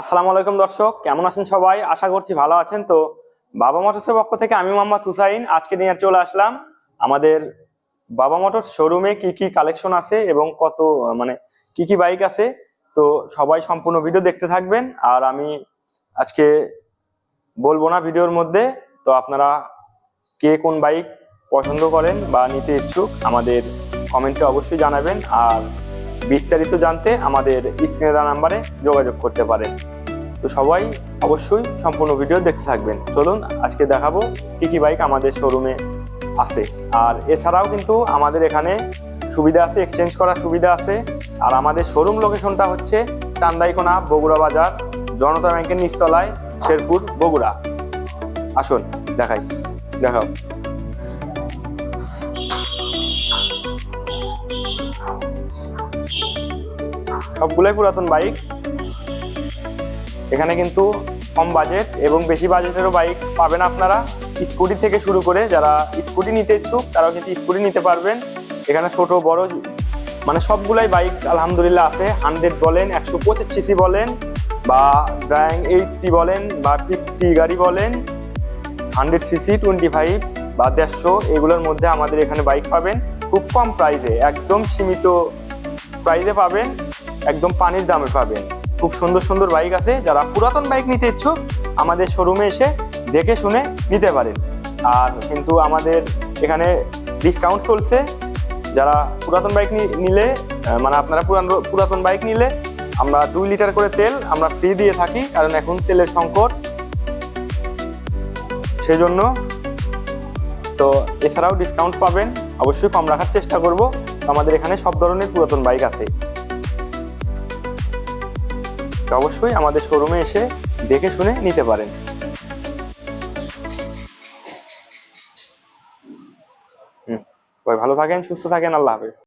আসসালামু আলাইকুম দর্শক, কেমন আছেন সবাই? আশা করছি ভালো আছেন। তো বাবা মোটরসের পক্ষ থেকে আমি মোহাম্মদ হুসাইন আজকে নিয়ে চলে আসলাম আমাদের বাবা মোটরস শোরুমে কি কি কালেকশন আছে এবং কত মানে কি কি বাইক আছে। তো সবাই সম্পূর্ণ ভিডিও দেখতে থাকবেন। আর আমি আজকে বলবো না ভিডিওর মধ্যে। তো আপনারা কে কোন বাইক পছন্দ করেন বা নিতে ইচ্ছুক আমাদের কমেন্টে অবশ্যই জানাবেন। আর বিস্তারিত জানতে আমাদের স্ক্রিনে দেওয়া নাম্বারে যোগাযোগ করতে পারেন। তো সবাই অবশ্যই সম্পূর্ণ ভিডিও দেখতে থাকবেন। চলুন আজকে দেখাবো কি কি বাইক আমাদের শোরুমে আছে। আর এছাড়াও কিন্তু আমাদের এখানে সুবিধা আছে, এক্সচেঞ্জ করার সুবিধা আছে। আর আমাদের শোরুম লোকেশনটা হচ্ছে চান্দাইকোনা, বগুড়া বাজার, জনতা ব্যাংকের নিচতলায়, শেরপুর, বগুড়া। আসুন দেখাও। সবগুলোই পুরাতন বাইক। এখানে কিন্তু কম বাজেট এবং বেশি বাজেটেরও বাইক পাবেন আপনারা। স্কুটি থেকে শুরু করে যারা স্কুটি নিতে ইচ্ছুক তারাও কিন্তু স্কুটি নিতে পারবেন। এখানে ছোট বড় মানে সবগুলাই বাইক আলহামদুলিল্লাহ আছে। 100 বলেন, 125 সিসি বলেন, বা ড্রাইং 80 বলেন, বা 50 গাড়ি বলেন, 100 সিসি, 25 বা 150, এগুলোর মধ্যে আমাদের এখানে বাইক পাবেন খুব কম প্রাইসে, একদম সীমিত প্রাইসে পাবেন, একদম পানির দামে পাবেন। খুব সুন্দর সুন্দর বাইক আছে। যারা পুরাতন বাইক নিতে ইচ্ছুক আমাদের শোরুমে এসে দেখে শুনে নিতে পারেন। আর কিন্তু আমাদের এখানে ডিসকাউন্ট চলছে। যারা পুরাতন বাইক নিলে মানে আপনারা পুরাতন বাইক নিলে আমরা 2 লিটার করে তেল আমরা ফ্রি দিয়ে থাকি, কারণ এখন তেলের সংকট, সেজন্য। তো এছাড়াও ডিসকাউন্ট পাবেন, অবশ্যই কম রাখার চেষ্টা করব। আমাদের এখানে সব ধরনের পুরাতন বাইক আছে। তো অবশ্যই আমাদের শোরুমে এসে দেখে শুনে নিতে পারেন। ভালো থাকেন, সুস্থ থাকেন, আল্লাহ হাফেজ।